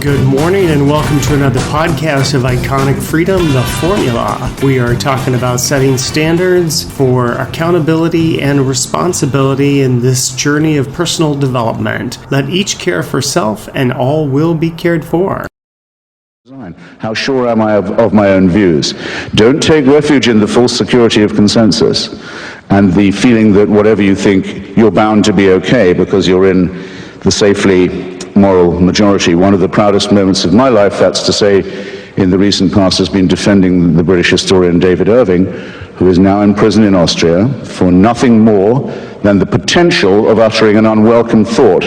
Good morning and welcome to another podcast of Iconic Freedom, The Formula. We are talking about setting standards for accountability and responsibility in this journey of personal development. Let each care for self and all will be cared for. How sure am I of my own views? Don't take refuge in the false security of consensus and the feeling that whatever you think, you're bound to be okay because you're in the safely moral majority. One of the proudest moments of my life, that's to say, in the recent past, has been defending the British historian David Irving, who is now in prison in Austria for nothing more than the potential of uttering an unwelcome thought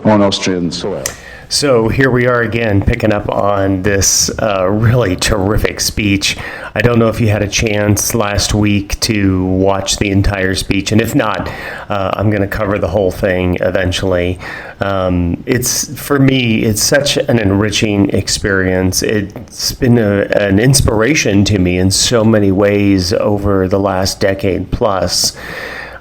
on Austrian soil. So here we are again, picking up on this really terrific speech. I don't know if you had a chance last week to watch the entire speech, and if not, I'm going to cover the whole thing eventually. For me, it's such an enriching experience. It's been an inspiration to me in so many ways over the last decade plus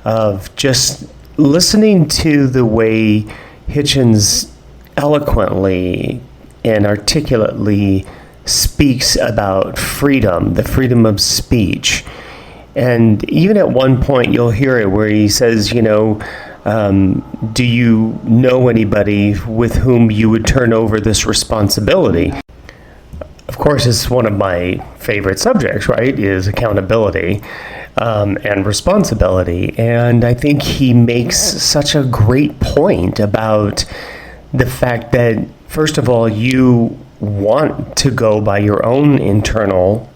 of just listening to the way Hitchens eloquently and articulately speaks about freedom, the freedom of speech. And even at one point, you'll hear it where he says, do you know anybody with whom you would turn over this responsibility? Of course, it's one of my favorite subjects, right, is accountability and responsibility. And I think he makes such a great point about the fact that, first of all, you want to go by your own internal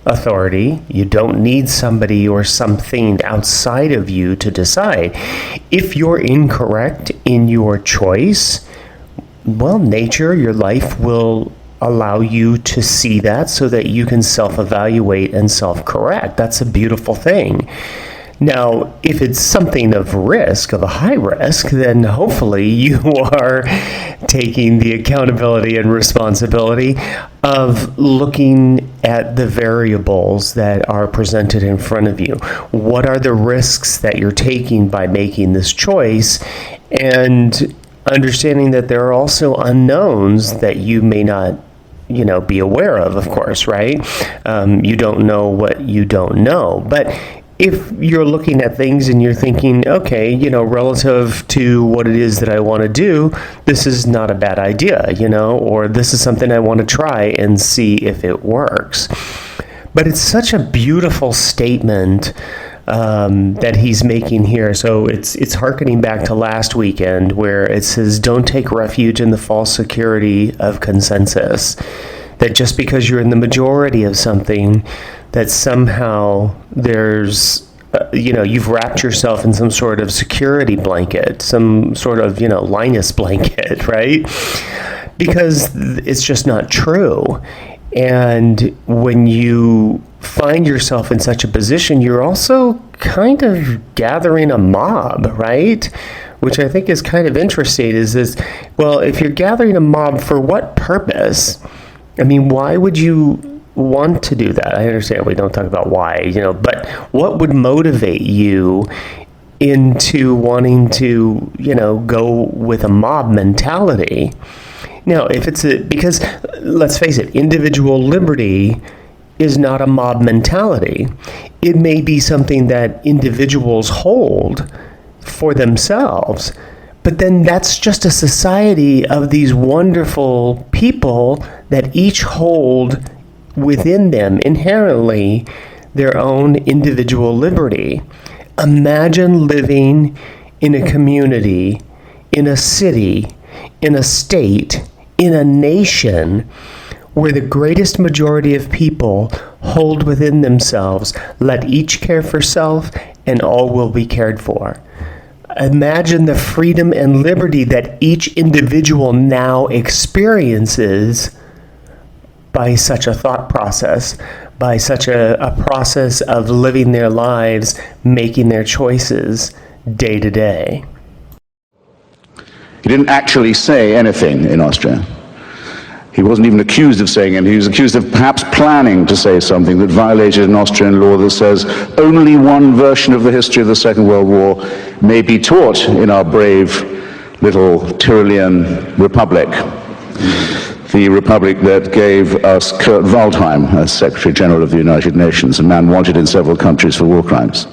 authority. You don't need somebody or something outside of you to decide. If you're incorrect in your choice, well, nature, your life will allow you to see that so that you can self-evaluate and self-correct. That's a beautiful thing. Now, if it's something of risk, of a high risk, then hopefully you are taking the accountability and responsibility of looking at the variables that are presented in front of you. What are the risks that you're taking by making this choice? And understanding that there are also unknowns that you may not be aware of course, right? You don't know what you don't know. But if you're looking at things and you're thinking, okay, relative to what it is that I want to do, this is not a bad idea, or this is something I want to try and see if it works. But it's such a beautiful statement that he's making here. So it's hearkening back to last weekend where it says, don't take refuge in the false security of consensus. That just because you're in the majority of something, that somehow there's, you've wrapped yourself in some sort of security blanket, some sort of, Linus blanket, right? Because it's just not true. And when you find yourself in such a position, you're also kind of gathering a mob, right? Which I think is kind of interesting, is this, well, if you're gathering a mob, for what purpose? I mean, why would you want to do that? I understand we don't talk about why, but what would motivate you into wanting to, go with a mob mentality? Now, if it's because let's face it, individual liberty is not a mob mentality. It may be something that individuals hold for themselves, but then that's just a society of these wonderful people that each hold within them inherently their own individual liberty. Imagine living in a community, in a city, in a state, in a nation where the greatest majority of people hold within themselves, let each care for self and all will be cared for. Imagine the freedom and liberty that each individual now experiences by such a thought process, by such a process of living their lives, making their choices day to day. He didn't actually say anything in Austria. He wasn't even accused of saying anything. He was accused of perhaps planning to say something that violated an Austrian law that says only one version of the history of the Second World War may be taught in our brave little Tyrolean republic. the republic that gave us Kurt Waldheim as Secretary General of the United Nations, a man wanted in several countries for war crimes.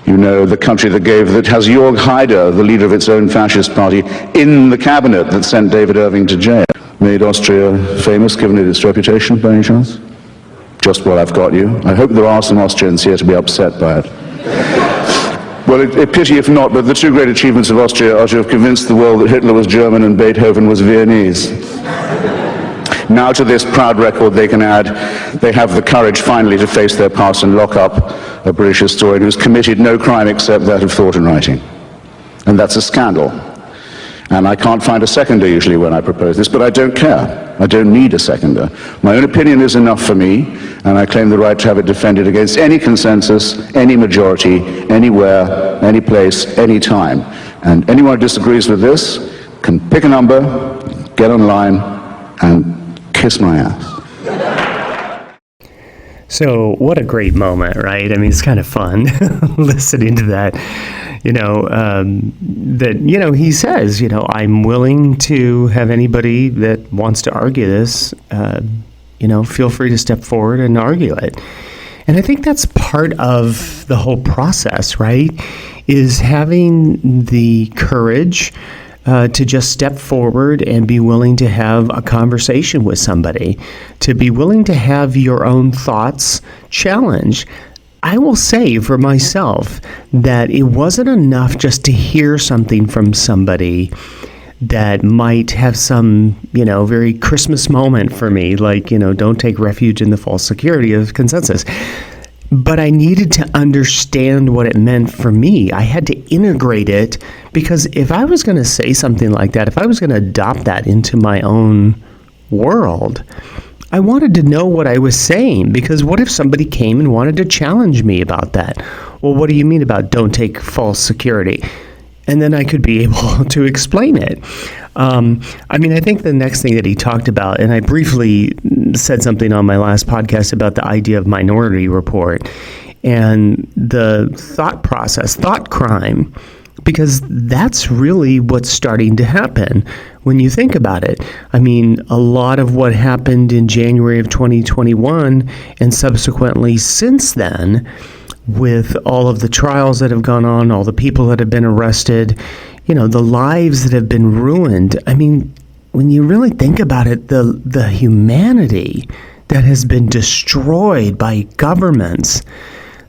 You know the country that has Jörg Haider, the leader of its own fascist party, in the cabinet that sent David Irving to jail. Made Austria famous, given it its reputation, by any chance? Just while I've got you. I hope there are some Austrians here to be upset by it. Well, a pity if not, but the two great achievements of Austria are to have convinced the world that Hitler was German and Beethoven was Viennese. Now to this proud record they can add, they have the courage finally to face their past and lock up a British historian who's committed no crime except that of thought and writing. And that's a scandal. And I can't find a seconder usually when I propose this, but I don't care. I don't need a seconder. My own opinion is enough for me, and I claim the right to have it defended against any consensus, any majority, anywhere, any place, any time. And anyone who disagrees with this can pick a number, get online, and kiss my ass. So what a great moment, right? I mean, it's kind of fun listening to that. He says, I'm willing to have anybody that wants to argue this, feel free to step forward and argue it. And I think that's part of the whole process, right? Is having the courage to just step forward and be willing to have a conversation with somebody, to be willing to have your own thoughts challenged. I will say for myself that it wasn't enough just to hear something from somebody that might have some, very Christmas moment for me, like, don't take refuge in the false security of consensus. But I needed to understand what it meant for me. I had to integrate it, because if I was going to say something like that, if I was going to adopt that into my own world, I wanted to know what I was saying, because what if somebody came and wanted to challenge me about that? Well, what do you mean about don't take false security? And then I could be able to explain it. I think the next thing that he talked about, and I briefly said something on my last podcast about the idea of minority report and the thought process, thought crime, because that's really what's starting to happen when you think about it. I mean, a lot of what happened in January of 2021 and subsequently since then, with all of the trials that have gone on, all the people that have been arrested, the lives that have been ruined. I mean, when you really think about it, the humanity that has been destroyed by governments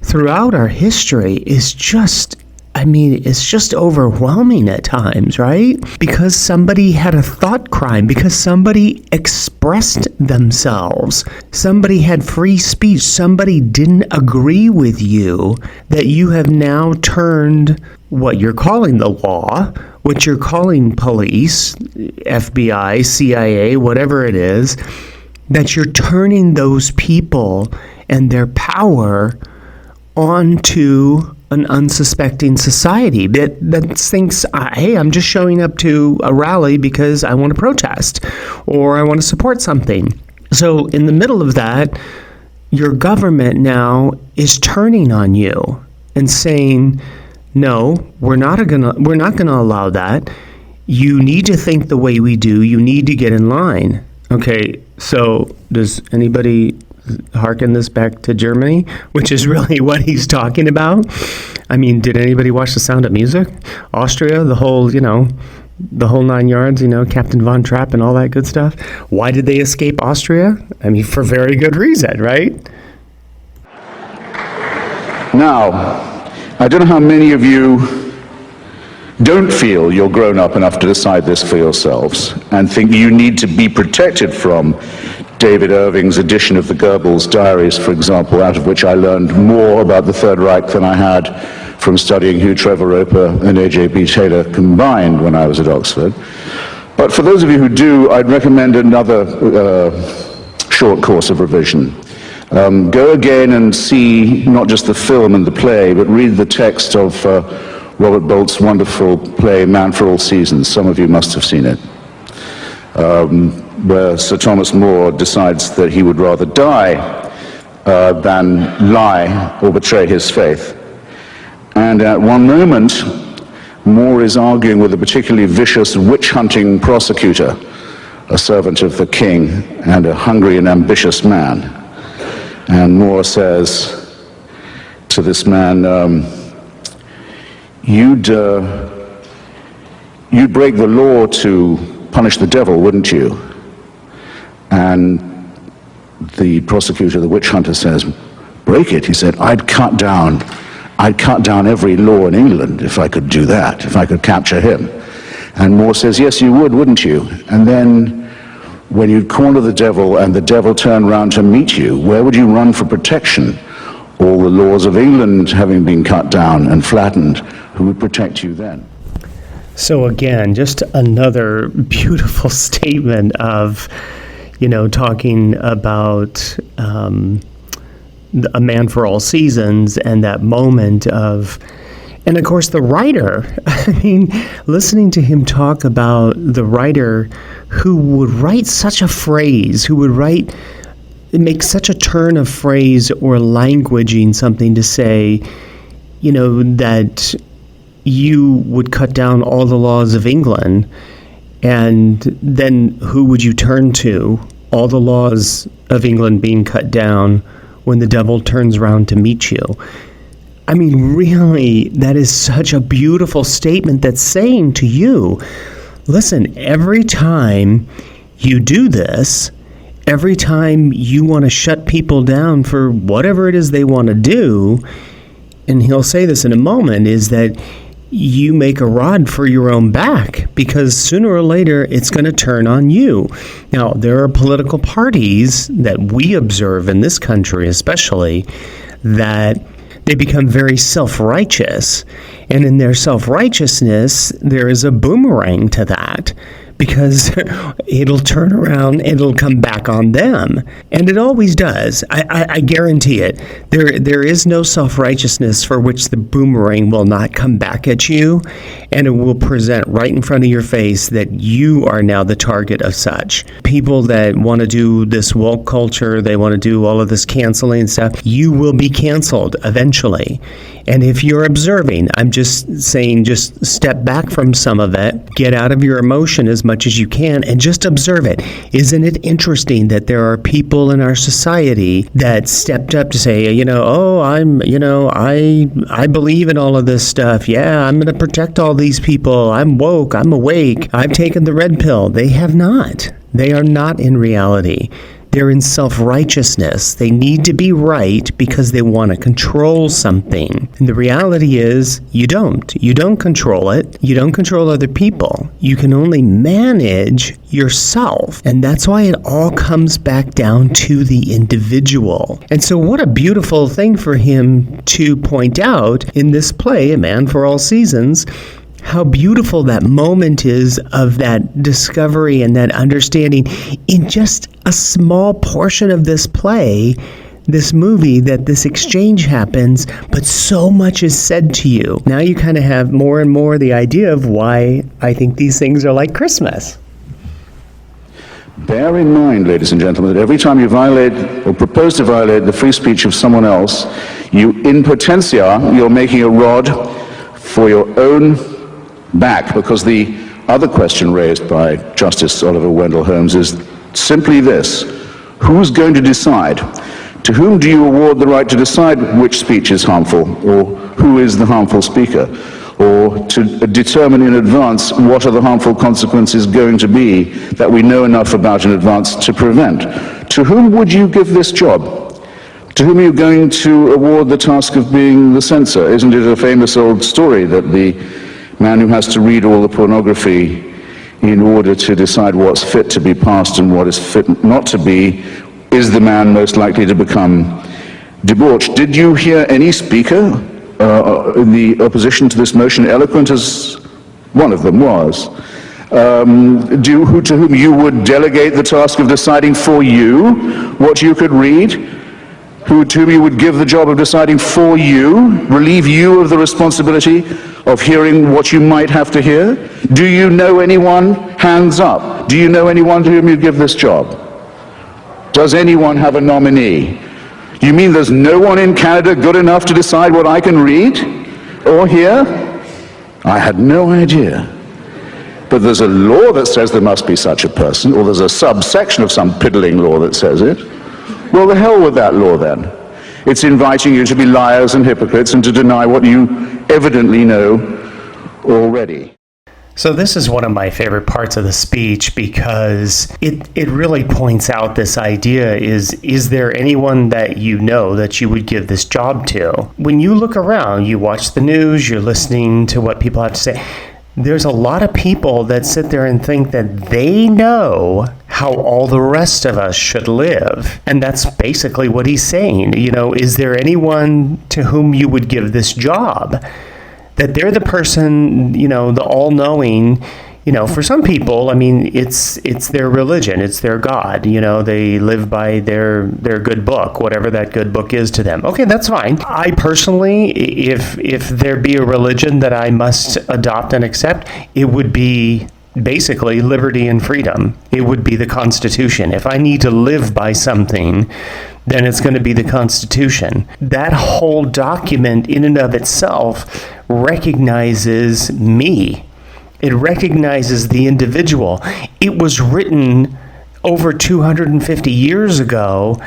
throughout our history is just, it's just overwhelming at times, right? Because somebody had a thought crime, because somebody expressed themselves, somebody had free speech, somebody didn't agree with you, that you have now turned what you're calling the law, what you're calling police, FBI, CIA, whatever it is, that you're turning those people and their power onto an unsuspecting society that thinks, hey, I'm just showing up to a rally because I want to protest or I want to support something. So in the middle of that, your government now is turning on you and saying, no, we're not gonna allow that. You need to think the way we do. You need to get in line. Okay, so does anybody harken this back to Germany, which is really what he's talking about? I mean, did anybody watch The Sound of Music? Austria, the whole 9 yards, Captain Von Trapp and all that good stuff. Why did they escape Austria? I mean, for very good reason, right? Now, I don't know how many of you don't feel you're grown up enough to decide this for yourselves and think you need to be protected from David Irving's edition of the Goebbels diaries, for example, out of which I learned more about the Third Reich than I had from studying Hugh Trevor Roper and A.J.B. Taylor combined when I was at Oxford. But for those of you who do, I'd recommend another short course of revision. Go again and see not just the film and the play, but read the text of Robert Bolt's wonderful play, Man for All Seasons. Some of you must have seen it. Where Sir Thomas More decides that he would rather die than lie or betray his faith. And at one moment, More is arguing with a particularly vicious witch-hunting prosecutor a servant of the king, and a hungry and ambitious man. And Moore says to this man, you'd break the law to punish the devil, wouldn't you? And the prosecutor, the witch hunter, says, break it? He said, I'd cut down every law in England if I could do that, if I could capture him. And Moore says, yes, you would, wouldn't you? And then when you'd corner the devil and the devil turned round to meet you, where would you run for protection? All the laws of England having been cut down and flattened, who would protect you then? So again, just another beautiful statement of, talking about a man for all seasons and that moment of, and of course the writer, listening to him talk about the writer who would write such a phrase, who would make such a turn of phrase or languaging something to say, that you would cut down all the laws of England, and then who would you turn to? All the laws of England being cut down when the devil turns around to meet you. Really, that is such a beautiful statement that's saying to you, listen, every time you do this, every time you want to shut people down for whatever it is they want to do, and he'll say this in a moment, is that you make a rod for your own back, because sooner or later it's going to turn on you. Now, there are political parties that we observe in this country especially that they become very self-righteous, and in their self-righteousness there is a boomerang to that, because it'll turn around and it'll come back on them. And it always does. I guarantee it. There is no self-righteousness for which the boomerang will not come back at you, and it will present right in front of your face that you are now the target of such. People that want to do this woke culture, they want to do all of this canceling stuff, you will be canceled eventually. And if you're observing, I'm just saying, just step back from some of it, get out of your emotion as much as you can, and just observe it. Isn't it interesting that there are people in our society that stepped up to say, I believe in all of this stuff. Yeah, I'm going to protect all these people. I'm woke. I'm awake. I've taken the red pill. They have not. They are not in reality. They're in self-righteousness. They need to be right because they want to control something. And the reality is, you don't. You don't control it. You don't control other people. You can only manage yourself. And that's why it all comes back down to the individual. And so what a beautiful thing for him to point out in this play, A Man for All Seasons, how beautiful that moment is of that discovery and that understanding in just a small portion of this play, this movie, that this exchange happens, but so much is said to you. Now you kind of have more and more the idea of why I think these things are like Christmas. Bear in mind, ladies and gentlemen, that every time you violate or propose to violate the free speech of someone else, you, in potentia, you're making a rod for your own back, because the other question raised by Justice Oliver Wendell Holmes is simply this: who's going to decide? To whom do you award the right to decide which speech is harmful, or who is the harmful speaker, or to determine in advance what are the harmful consequences going to be that we know enough about in advance to prevent? To whom would you give this job? To whom are you going to award the task of being the censor? Isn't it a famous old story that the man who has to read all the pornography in order to decide what's fit to be passed and what is fit not to be is the man most likely to become debauched? Did you hear any speaker in the opposition to this motion, eloquent as one of them was, to whom you would delegate the task of deciding for you what you could read? To whom you would give the job of deciding for you, relieve you of the responsibility of hearing what you might have to hear? Do you know anyone? Hands up. Do you know anyone to whom you'd give this job? Does anyone have a nominee? You mean there's no one in Canada good enough to decide what I can read or hear? I had no idea. but there's a law that says there must be such a person, or there's a subsection of some piddling law that says it, well, the hell with that law then. It's inviting you to be liars and hypocrites and to deny what you evidently know already. So this is one of my favorite parts of the speech because it really points out this idea is there anyone that you know that you would give this job to? When you look around, you watch the news, you're listening to what people have to say, there's a lot of people that sit there and think that they know how all the rest of us should live. And that's basically what he's saying. You know, is there anyone to whom you would give this job? That they're the person, you know, the all-knowing, you know, for some people, I mean, it's their religion, it's their God, you know, they live by their good book, whatever that good book is to them. Okay, that's fine. I personally, if there be a religion that I must adopt and accept, it would be basically liberty and freedom. It would be the Constitution. If I need to live by something, then it's going to be the Constitution. That whole document in and of itself recognizes me. It recognizes the individual. It was written over 250 years ago,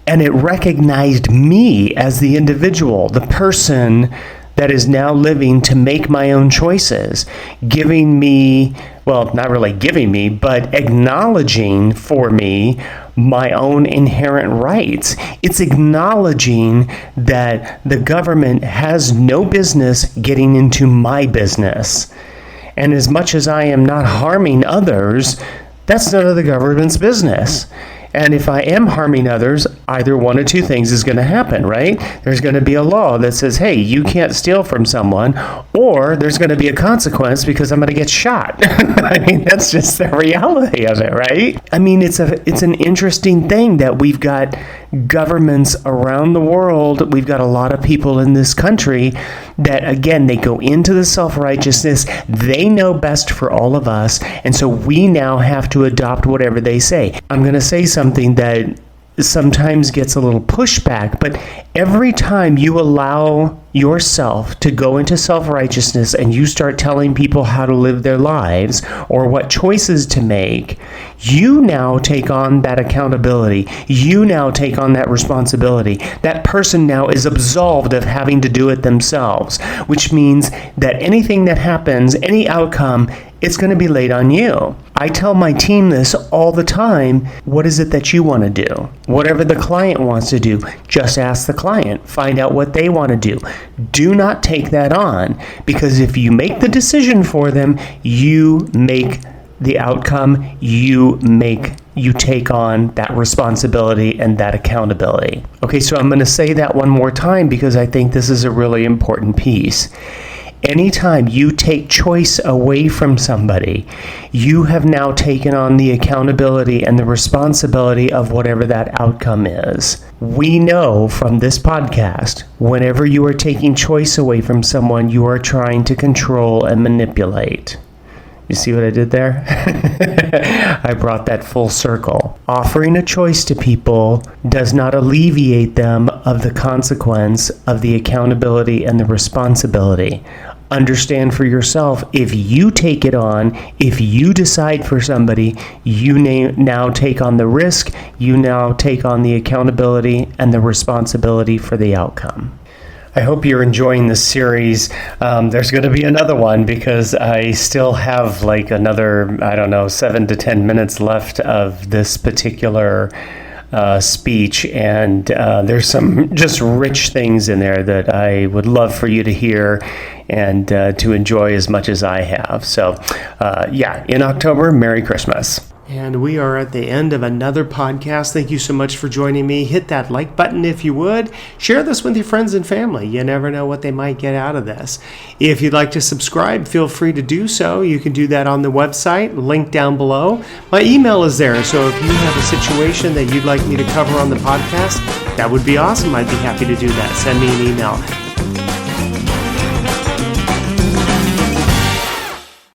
and it recognized me as the individual, the person that is now living to make my own choices, giving me, well, not really giving me, but acknowledging for me my own inherent rights. It's acknowledging that the government has no business getting into my business. And as much as I am not harming others, that's none of the government's business. And if I am harming others, either one of two things is going to happen, right? There's going to be a law that says, hey, you can't steal from someone, or there's going to be a consequence because I'm going to get shot. I mean, that's just the reality of it, right? I mean, it's an interesting thing that we've got governments around the world. We've got a lot of people in this country that, again, they go into the self-righteousness. They know best for all of us, and so we now have to adopt whatever they say. I'm going to say something that sometimes gets a little pushback, but every time you allow yourself to go into self-righteousness and you start telling people how to live their lives or what choices to make, you now take on that accountability. You now take on that responsibility. That person now is absolved of having to do it themselves, which means that anything that happens, any outcome, it's going to be laid on you. I tell my team this all the time. What is it that you want to do? Whatever the client wants to do, just ask the client. Find out what they want to do. Do not take that on, because if you make the decision for them, you make the outcome. You take on that responsibility and that accountability. Okay, so I'm going to say that one more time because I think this is a really important piece. Anytime you take choice away from somebody, you have now taken on the accountability and the responsibility of whatever that outcome is. We know from this podcast, whenever you are taking choice away from someone, you are trying to control and manipulate. You see what I did there? I brought that full circle. Offering a choice to people does not alleviate them of the consequence of the accountability and the responsibility. Understand for yourself, if you take it on, if you decide for somebody, you now take on the risk, you now take on the accountability and the responsibility for the outcome. I hope you're enjoying this series. There's going to be another one because I still have like another, 7 to 10 minutes left of this particular speech, and there's some just rich things in there that I would love for you to hear and to enjoy as much as I have. So, in October, Merry Christmas. And we are at the end of another podcast. Thank you so much for joining me. Hit that like button if you would. Share this with your friends and family. You never know what they might get out of this. If you'd like to subscribe, feel free to do so. You can do that on the website, link down below. My email is there, so if you have a situation that you'd like me to cover on the podcast, that would be awesome. I'd be happy to do that. Send me an email.